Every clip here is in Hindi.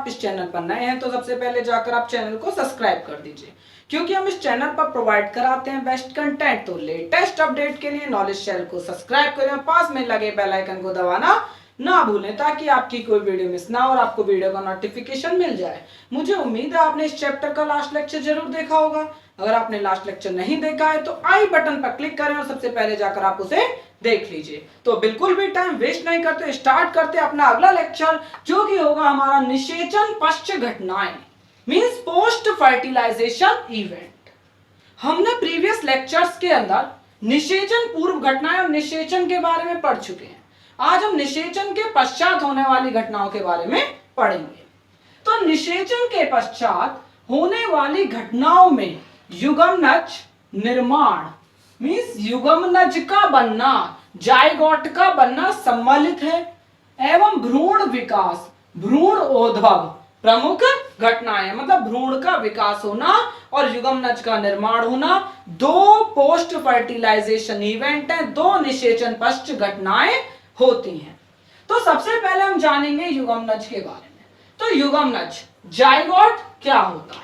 आप इस चैनल पर नए हैं तो सबसे पहले जाकर आप चैनल को सब्सक्राइब कर दीजिए, क्योंकि हम इस चैनल पर प्रोवाइड कराते हैं बेस्ट कंटेंट। तो लेटेस्ट अपडेट के लिए नॉलेज चैनल को सब्सक्राइब करें और पास में लगे बेल आइकन को दबाना ना भूलें, ताकि आपकी कोई वीडियो मिस ना हो और आपको वीडियो का नोटिफिकेशन मिल जाए। मुझे उम्मीद है आपने इस चैप्टर का लास्ट लेक्चर जरूर देखा होगा। अगर आपने लास्ट लेक्चर नहीं देखा है तो आई बटन पर क्लिक करें और सबसे पहले जाकर आप उसे देख लीजिए। तो बिल्कुल भी टाइम वेस्ट नहीं करते, स्टार्ट करते अपना अगला लेक्चर, जो कि होगा हमारा निषेचन पश्च घटनाएं, मींस पोस्ट फर्टिलाइजेशन इवेंट। हमने प्रीवियस लेक्चर्स के अंदर निषेचन पूर्व घटनाएं और निषेचन के बारे में पढ़ चुके हैं। आज हम निषेचन के पश्चात होने वाली घटनाओं के बारे में पढ़ेंगे। तो निषेचन के पश्चात होने वाली घटनाओं में युग्मनज निर्माण, मींस युग्मनज का बनना, जायगोट का बनना सम्मिलित है, एवं भ्रूण विकास, भ्रूण उद्भव प्रमुख घटनाएं, मतलब भ्रूण का विकास होना और युग्मनज का निर्माण होना, दो पोस्ट फर्टिलाइजेशन इवेंट हैं, दो निषेचन पश्च घटनाएं होती हैं। तो सबसे पहले हम जानेंगे युग्मनज के बारे में। तो युग्मनज, जायगोट क्या होता है?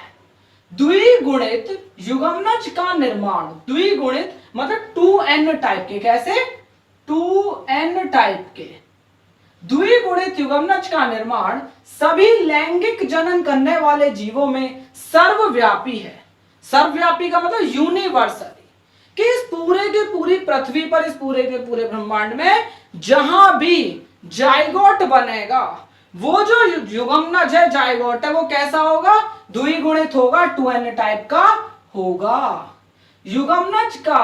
द्विगुणित युग्मनज का निर्माण, द्विगुणित मतलब 2n टाइप के, कैसे 2n टाइप के द्विगुणित युग्मनज का निर्माण सभी लैंगिक जनन करने वाले जीवों में सर्वव्यापी है। सर्वव्यापी का मतलब यूनिवर्सली, कि इस पूरे के पूरी पृथ्वी पर, इस पूरे के पूरे ब्रह्मांड में जहां भी जायगोट बनेगा, वो जो युग्मनज है, जायगोट है, वो कैसा होगा? द्विगुणित होगा, 2n टाइप का होगा। युग्मनज का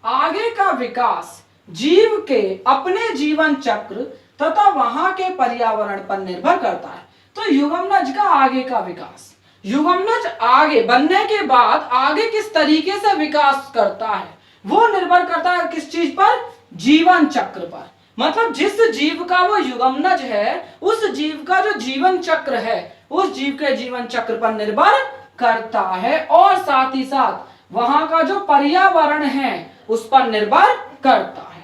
आगे का विकास जीव के अपने जीवन चक्र तथा वहां के पर्यावरण पर निर्भर करता है। तो युग्मनज का आगे का विकास, युग्मनज आगे बनने के बाद आगे किस तरीके से विकास करता है, वो निर्भर करता है किस चीज पर? जीवन चक्र पर। मतलब जिस जीव का वो युग्मनज है, उस जीव का जो जीवन चक्र है, उस जीव के जीवन चक्र पर निर्भर करता है, और साथ ही साथ वहां का जो पर्यावरण है उस पर निर्भर करता है।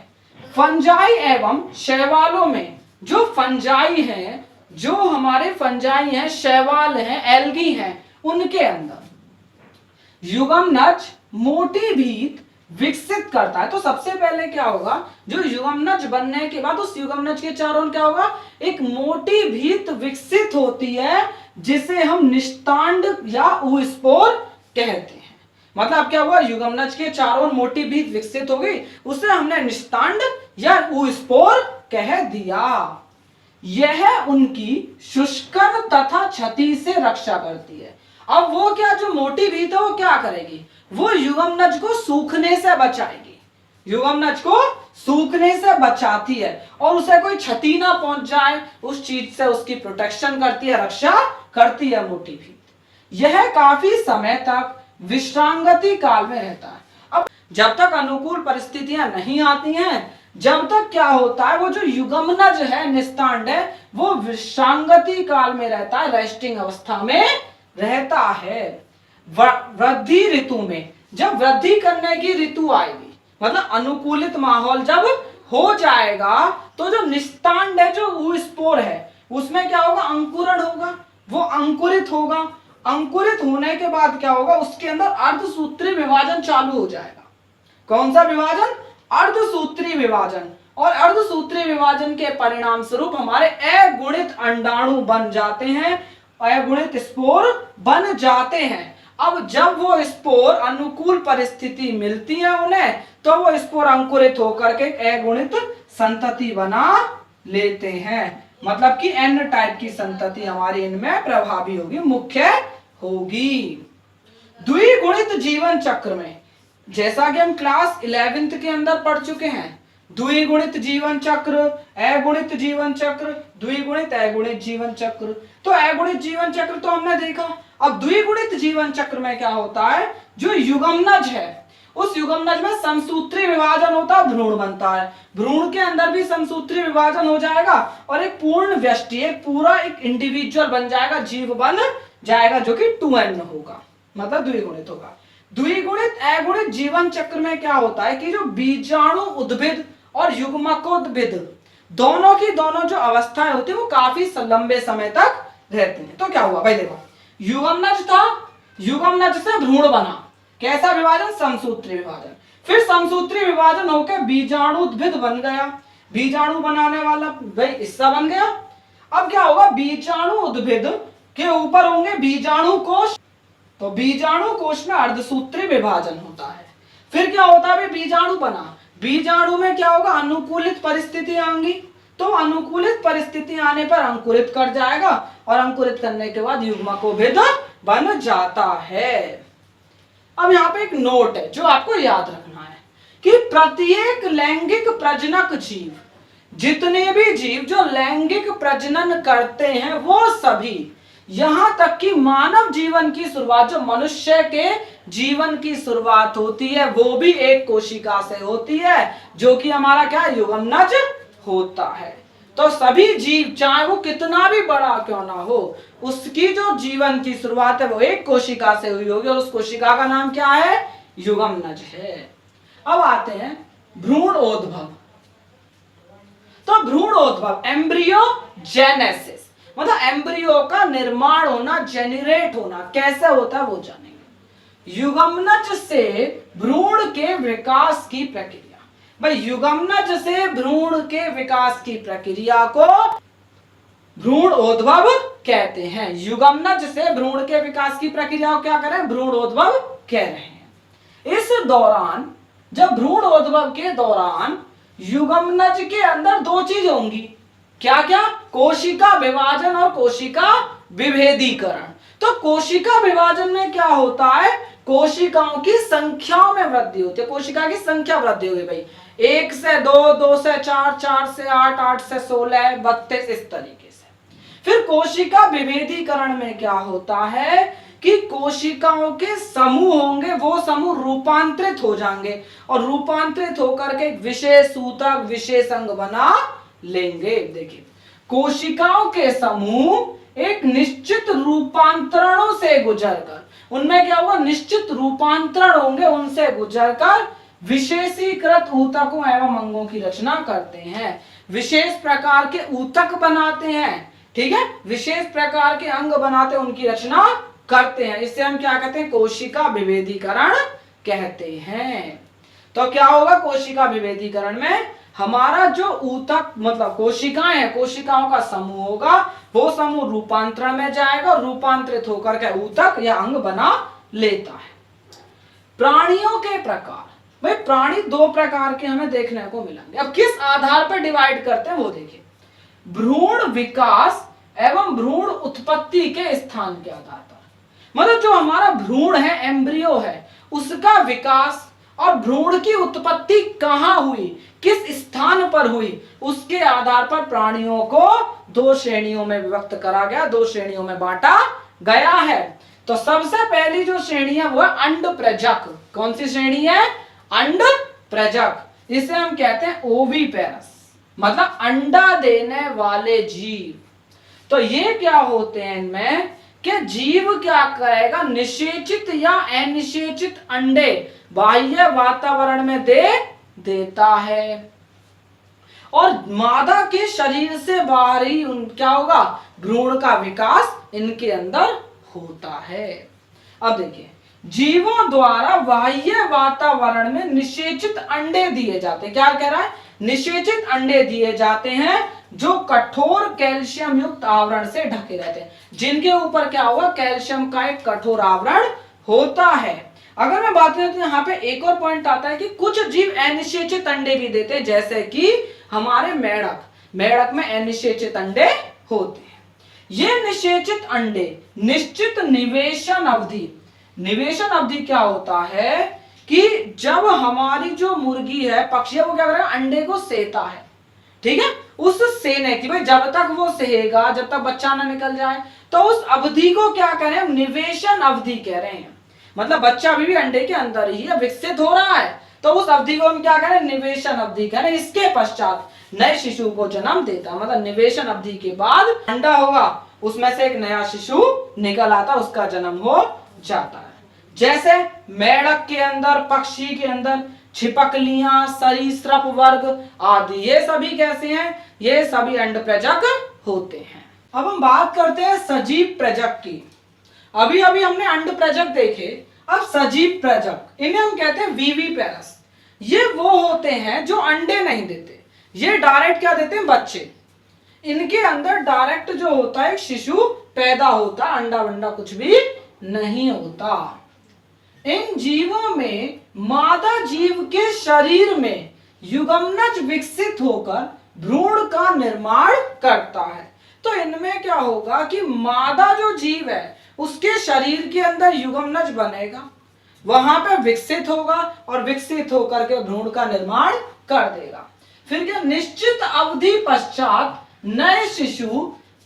फंजाई एवं शैवालों में जो फंजाई हैं, जो हमारे फंजाई हैं, शैवाल हैं, एल्गी हैं, उनके अंदर युग्मनज मोटी भीत विकसित करता है। तो सबसे पहले क्या होगा? जो युग्मनज बनने के बाद उस युग्मनज के चारों क्या होगा? एक मोटी भीत विकसित होती है, जिसे हम निस्तांड या ऊस्पोर कहते हैं। मतलब क्या हुआ? युग्मनज के चारों मोटी भीत विकसित हो गई, उसे हमने निस्तांड या ऊस्पोर कह दिया। यह उनकी शुष्कन तथा क्षति से रक्षा करती है। अब वो क्या, जो मोटी भीत है वो क्या करेगी? वो युग्मनज को सूखने से बचाएगी, युग्मनज को सूखने से बचाती है, और उसे कोई क्षति ना पहुंच जाए उस चीज से उसकी प्रोटेक्शन करती है, रक्षा करती है मोटी भीत। यह काफी समय तक विश्रांगति काल में रहता है। अब जब तक अनुकूल परिस्थितियां नहीं आती हैं, जब तक क्या होता है, वो जो युग्मनज है, निस्तांड है, वो विश्रांगति काल में रहता है, रेस्टिंग अवस्था में रहता है। वृद्धि ऋतु में, जब वृद्धि करने की ऋतु आएगी, मतलब अनुकूलित माहौल जब हो जाएगा, तो जो निस्तांड है, जो ऊस्पोर है, उसमें क्या होगा? अंकुरण होगा, वो अंकुरित होगा। अंकुरित होने के बाद क्या होगा? उसके अंदर अर्धसूत्री विभाजन चालू हो जाएगा। कौन सा विभाजन? अर्धसूत्री विभाजन। और अर्धसूत्री विभाजन के परिणाम स्वरूप हमारे अगुणित अंडाणु बन जाते हैं, अगुणित स्पोर बन जाते हैं। अब जब वो स्पोर अनुकूल परिस्थिति मिलती है उन्हें, तो वो स्पोर अंकुरित होकर के अगुणित संतति बना लेते हैं। मतलब कि एन टाइप की संतति हमारी इनमें प्रभावी होगी, मुख्य होगी। द्विगुणित जीवन चक्र में, जैसा कि हम क्लास 11th के अंदर पढ़ चुके हैं, द्विगुणित जीवन चक्र, अगुणित जीवन चक्र, द्विगुणित अगुणित जीवन चक्र। तो अगुणित जीवन चक्र तो हमने देखा। अब द्विगुणित जीवन चक्र में क्या होता है? जो युग्मनज है, उस युग्मनज में समसूत्री विभाजन होता है, भ्रूण बनता है। भ्रूण के अंदर भी समसूत्री विभाजन हो जाएगा और एक पूर्ण व्यष्टि, एक पूरा एक इंडिविजुअल बन जाएगा, जीव बन जाएगा, जो कि 2n होगा, मतलब द्विगुणित होगा। द्विगुणित अगुणित जीवन चक्र में क्या होता है कि जो बीजाणु उद्भिद और युग्मकोद्भिद दोनों की दोनों जो अवस्थाएं होती है वो काफी लंबे समय तक रहते हैं। तो क्या हुआ भाई, देखो युगमनज था, युगमनज से भ्रूण बना, कैसा विभाजन, समसूत्री विभाजन। फिर समसूत्री विभाजन होकर बीजाणुद्भिद बन गया, बीजाणु बनाने वाला भाई हिस्सा बन गया। अब क्या होगा, बीजाणु उद्भिद के ऊपर होंगे बीजाणु कोश, तो बीजाणु कोश में अर्धसूत्री विभाजन होता है। फिर क्या होता है, बीजाणु बना, बीजाणु में क्या होगा, अनुकूलित परिस्थिति आएंगी, तो अनुकूलित परिस्थिति आने पर अंकुरित कर जाएगा और अंकुरित करने के बाद युग्मकोभिद बन जाता है। अब यहाँ पे एक नोट है जो आपको याद रखना है कि प्रत्येक लैंगिक प्रजनक जीव, जितने भी जीव जो लैंगिक प्रजनन करते हैं वो सभी, यहां तक कि मानव जीवन की शुरुआत, जो मनुष्य के जीवन की शुरुआत होती है वो भी एक कोशिका से होती है, जो कि हमारा क्या युगमनज होता है। तो सभी जीव चाहे वो कितना भी बड़ा क्यों ना हो, उसकी जो जीवन की शुरुआत है वो एक कोशिका से हुई होगी और उस कोशिका का नाम क्या है, युगमनज है। अब आते हैं भ्रूणोद्भव। तो भ्रूणोद्भव एम्ब्रियोजेनेसिस, मतलब एम्ब्रियो का निर्माण होना, जेनरेट होना कैसे होता है वो जानेंगे। युगमनज से भ्रूण के विकास की प्रक्रिया, भाई युगमनज से भ्रूण के विकास की प्रक्रिया को भ्रूणोद्भव कहते हैं। युगमनज से भ्रूण के विकास की प्रक्रिया को क्या करें, भ्रूणोद्भव कह रहे हैं। इस दौरान, जब भ्रूणोद्भव के दौरान युगमनज के अंदर दो चीज होंगी, क्या क्या, कोशिका विभाजन और कोशिका विभेदीकरण। तो कोशिका विभाजन में क्या होता है, कोशिकाओं की संख्याओं में वृद्धि होती है, कोशिका की संख्या वृद्धि होगी भाई, 1 से 2, 2 से 4, 4 से 8, 8 से 16, 32 इस तरीके से। फिर कोशिका विभेदीकरण में क्या होता है कि कोशिकाओं के समूह होंगे, वो समूह रूपांतरित हो जाएंगे और रूपांतरित होकर के विशेष सूतक, विशेष अंग बना लेंगे। देखिए कोशिकाओं के समूह एक निश्चित रूपांतरणों से गुजरकर, उनमें क्या होगा, निश्चित रूपांतरण होंगे, उनसे गुजरकर विशेषीकृत ऊतकों एवं अंगों की रचना करते हैं, विशेष प्रकार के ऊतक बनाते हैं, ठीक है, विशेष प्रकार के अंग बनाते हैं, उनकी रचना करते हैं। इससे हम क्या कहते हैं, कोशिका विभेदीकरण कहते हैं। तो क्या होगा, कोशिका विभेदीकरण में हमारा जो ऊतक मतलब कोशिकाएं हैं, कोशिकाओं का समूह होगा, वो समूह रूपांतरण में जाएगा और रूपांतरित होकर के ऊतक या अंग बना लेता है। प्राणियों के प्रकार, भाई प्राणी दो प्रकार के हमें देखने को मिलेंगे। अब किस आधार पर डिवाइड करते हैं वो देखिए, भ्रूण विकास एवं भ्रूण उत्पत्ति के स्थान के आधार पर, मतलब जो हमारा भ्रूण है, एम्ब्रियो है, उसका विकास और भ्रूण की उत्पत्ति कहां हुई, किस स्थान पर हुई, उसके आधार पर प्राणियों को दो श्रेणियों में विभक्त करा गया, दो श्रेणियों में बांटा गया है। तो सबसे पहली जो श्रेणी है वो है अंड प्रजक। कौन सी श्रेणी है, अंड प्रजक। इसे हम कहते हैं ओविपेरस, मतलब अंडा देने वाले जीव। तो ये क्या होते हैं इनमें कि जीव क्या करेगा, निषेचित या अनिषेचित अंडे बाह्य वातावरण में दे देता है और मादा के शरीर से बाहर ही क्या होगा, भ्रूण का विकास इनके अंदर होता है। अब देखिए, जीवों द्वारा बाह्य वातावरण में निषेचित अंडे दिए जाते हैं। क्या कह रहा है, निषेचित अंडे दिए जाते हैं जो कठोर कैल्शियम युक्त आवरण से ढके रहते हैं, जिनके ऊपर क्या होगा, कैल्शियम का एक कठोर आवरण होता है। अगर मैं बात करूं तो यहाँ पे एक और पॉइंट आता है कि कुछ जीव अनिषेचित अंडे भी देते हैं, जैसे कि हमारे मेढक, मेढक में अनिषेचित अंडे होते हैं। ये निषेचित अंडे निश्चित निवेशन अवधि, निवेशन अवधि क्या होता है कि जब हमारी जो मुर्गी है, पक्षी है, वो क्या करेगा, अंडे को सेता है, ठीक है, उस सेने की, भाई जब तक वो सेगा, जब तक बच्चा ना निकल जाए, तो उस अवधि को क्या कह रहे हैं, निवेशन अवधि कह रहे हैं। मतलब बच्चा अभी भी अंडे के अंदर ही है, विकसित हो रहा है, तो उस अवधि को हम क्या कह रहे हैं, निवेशन अवधि कह रहे हैं। इसके पश्चात नए शिशु को जन्म देता, मतलब निवेशन अवधि के बाद अंडा होगा, उसमें से एक नया शिशु निकल आता, उसका जन्म हो जाता है। जैसे मेढक के अंदर, पक्षी के अंदर छिपकलियां, सरीसृप वर्ग आदि, ये सभी कैसे हैं, ये सभी अंड प्रजक होते हैं। अब हम बात करते हैं सजीव प्रजक की। अभी अभी हमने अंड प्रजक देखे, अब सजीव प्रजक, इन्हें हम कहते हैं विविपेरस। ये वो होते हैं जो अंडे नहीं देते, ये डायरेक्ट क्या देते हैं, बच्चे। इनके अंदर डायरेक्ट जो होता है शिशु पैदा होता, अंडा वंडा कुछ भी नहीं होता। इन जीवों में मादा जीव के शरीर में युग्मनज विकसित होकर भ्रूण का निर्माण करता है। तो इनमें क्या होगा कि मादा जो जीव है उसके शरीर के अंदर युग्मनज बनेगा, वहां पे विकसित होगा और विकसित होकर के भ्रूण का निर्माण कर देगा। फिर क्या, निश्चित अवधि पश्चात नए शिशु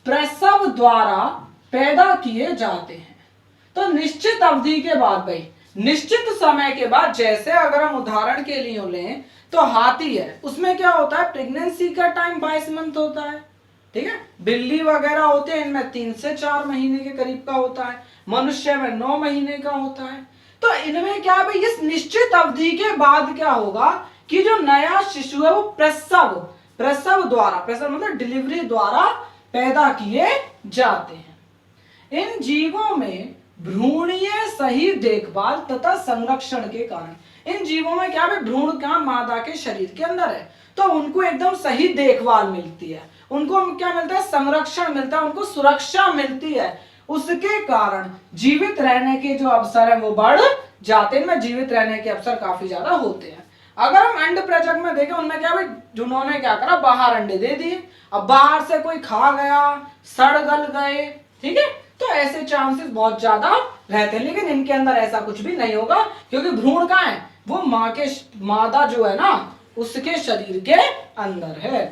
प्रसव द्वारा पैदा किए जाते हैं। तो निश्चित अवधि के बाद भाई, निश्चित समय के बाद, जैसे अगर हम उदाहरण के लिए लें तो हाथी है, उसमें क्या होता है, प्रेगनेंसी का टाइम 22 मंथ होता है, ठीक है। बिल्ली वगैरह होते हैं, इनमें 3 से 4 महीने के करीब का होता है, मनुष्य में 9 महीने का होता है। तो इनमें क्या है भाई, इस निश्चित अवधि के बाद क्या होगा कि जो नया शिशु है वो प्रसव द्वारा, प्रसव मतलब डिलीवरी द्वारा पैदा किए जाते हैं। इन जीवों में भ्रूणीय सही देखभाल तथा संरक्षण के कारण, इन जीवों में क्या है, भ्रूण का मादा के शरीर के अंदर है, तो उनको एकदम सही देखभाल मिलती है, उनको क्या मिलता है, संरक्षण मिलता है, उनको सुरक्षा मिलती है। उसके कारण जीवित रहने के जो अवसर है वो बढ़ जाते हैं, इनमें जीवित रहने के अवसर काफी ज्यादा होते हैं। अगर हम अंड प्रजक में देखें, उनमें क्या भाई, जिन्होंने क्या करा, बाहर अंडे दे दिए, अब बाहर से कोई खा गया, सड़ गल गए, ठीक है, तो ऐसे चांसेस बहुत ज्यादा रहते हैं। लेकिन इनके अंदर ऐसा कुछ भी नहीं होगा, क्योंकि भ्रूण कहाँ है, वो माँ के, मादा जो है ना उसके शरीर के अंदर है।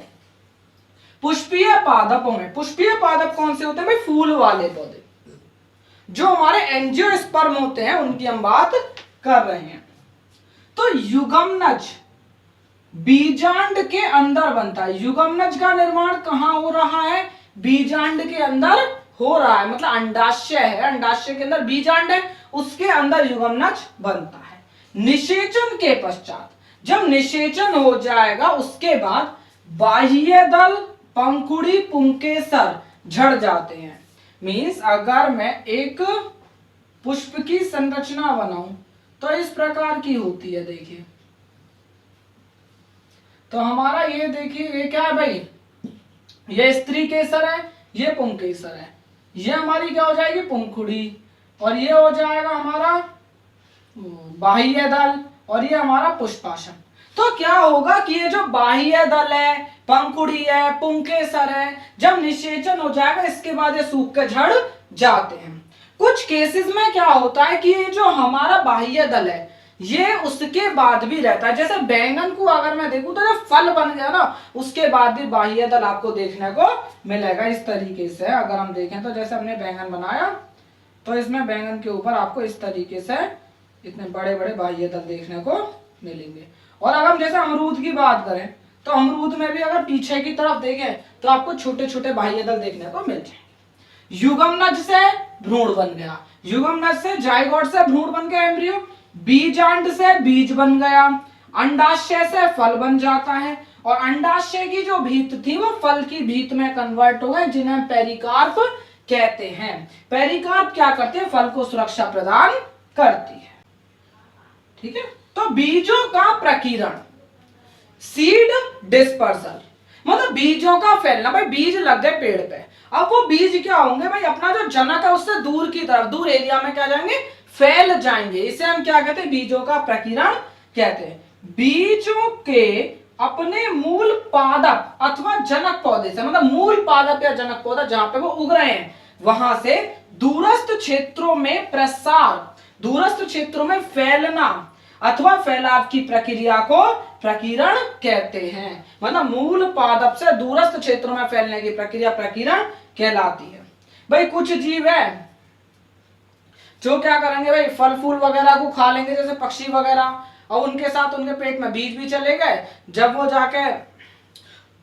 पुष्पीय पादपों में, पुष्पीय पादप कौन से होते हैं भाई, फूल वाले पौधे, जो हमारे एंजियोस्पर्म होते हैं उनकी हम बात कर रहे हैं। तो युग्मनज बीजांड के अंदर बनता है। युग्मनज का निर्माण कहां हो रहा है, बीजांड के अंदर हो रहा है, मतलब अंडाशय है, अंडाशय के अंदर बीजांड है, उसके अंदर युग्मनज बनता है। निषेचन के पश्चात, जब निषेचन हो जाएगा उसके बाद बाह्य दल, पंखुड़ी, पुंकेसर झड़ जाते हैं। मीन्स अगर मैं एक पुष्प की संरचना बनाऊं तो इस प्रकार की होती है, देखिए। तो हमारा ये देखिए, ये क्या है भाई, ये स्त्री केसर है, ये पुंकेसर है, ये हमारी क्या हो जाएगी, पुंखुड़ी, और ये हो जाएगा हमारा बाह्य दल, और ये हमारा पुष्पासन। तो क्या होगा कि ये जो बाह्य दल है, पंखुड़ी है, पुंकेसर है, जब निषेचन हो जाएगा इसके बाद ये सूख के झड़ जाते हैं। कुछ केसेस में क्या होता है कि ये जो हमारा बाह्य दल है ये उसके बाद भी रहता है। जैसे बैंगन को अगर मैं देखूं तो जब फल बन गया ना उसके बाद भी बाह्य दल आपको देखने को मिलेगा। इस तरीके से अगर हम देखें तो जैसे हमने बैंगन बनाया तो इसमें बैंगन के ऊपर आपको इस तरीके से इतने बड़े बड़े बाह्य दल देखने को मिलेंगे। और अगर हम जैसे अमरूद की बात करें तो अमरूद में भी अगर पीछे की तरफ देखें तो आपको छोटे छोटे बाह्य दल देखने को मिल जाएंगे। युग्मनज से भ्रूण बन गया, युग्मनज से जाइगोट से भ्रूण बन गया एम्ब्रियो, बीजांड से बीज बन गया, अंडाशय से फल बन जाता है, और अंडाशय की जो भीत थी वो फल की भीत में कन्वर्ट हो गए, जिन्हें पेरिकार्प कहते हैं। पेरिकार्प क्या करते हैं, फल को सुरक्षा प्रदान करती है। ठीक है, तो बीजों का प्रकीर्ण, सीड डिस्पर्सल, मतलब बीजों का फैलना। भाई बीज लग गए पेड़ पे, अब वो बीज क्या होंगे भाई, अपना जो जनक है उससे दूर की तरफ, दूर एरिया में क्या जाएंगे, फैल जाएंगे। इसे हम क्या कहते हैं, बीजों का प्रकीर्ण कहते हैं। बीजों के अपने मूल पादप अथवा जनक पौधे से, मतलब मूल पादप या जनक पौधा जहां पे वो उग रहे हैं वहां से दूरस्थ क्षेत्रों में प्रसार, दूरस्थ क्षेत्रों में फैलना अथवा फैलाव की प्रक्रिया को प्रकीर्ण कहते हैं। मतलब मूल पादप से दूरस्थ क्षेत्रों में फैलने की प्रक्रिया प्रकीर्ण कहलाती है। भाई कुछ जीव है जो क्या करेंगे भाई, फल फूल वगैरह को खा लेंगे, जैसे पक्षी वगैरह, और उनके साथ उनके पेट में बीज भी चले गए। जब वो जाके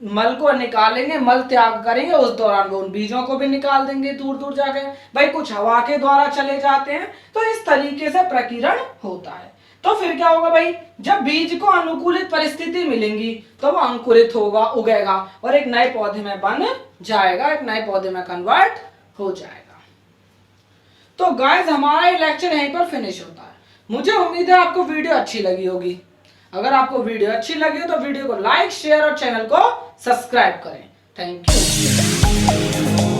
मल को निकालेंगे, मल त्याग करेंगे, उस दौरान वो उन बीजों को भी निकाल देंगे दूर दूर जाके। भाई कुछ हवा के द्वारा चले जाते हैं। तो इस तरीके से प्रकीर्ण होता है। तो फिर क्या होगा भाई, जब बीज को अनुकूलित परिस्थिति मिलेंगी तो वो अंकुरित होगा, उगेगा और एक नए पौधे में बन जाएगा, एक नए पौधे में कन्वर्ट हो जाएगा। तो गाइस हमारा ये लेक्चर यहीं पर फिनिश होता है। मुझे उम्मीद है आपको वीडियो अच्छी लगी होगी। अगर आपको वीडियो अच्छी लगी हो तो वीडियो को लाइक, शेयर और चैनल को सब्सक्राइब करें। Thank you.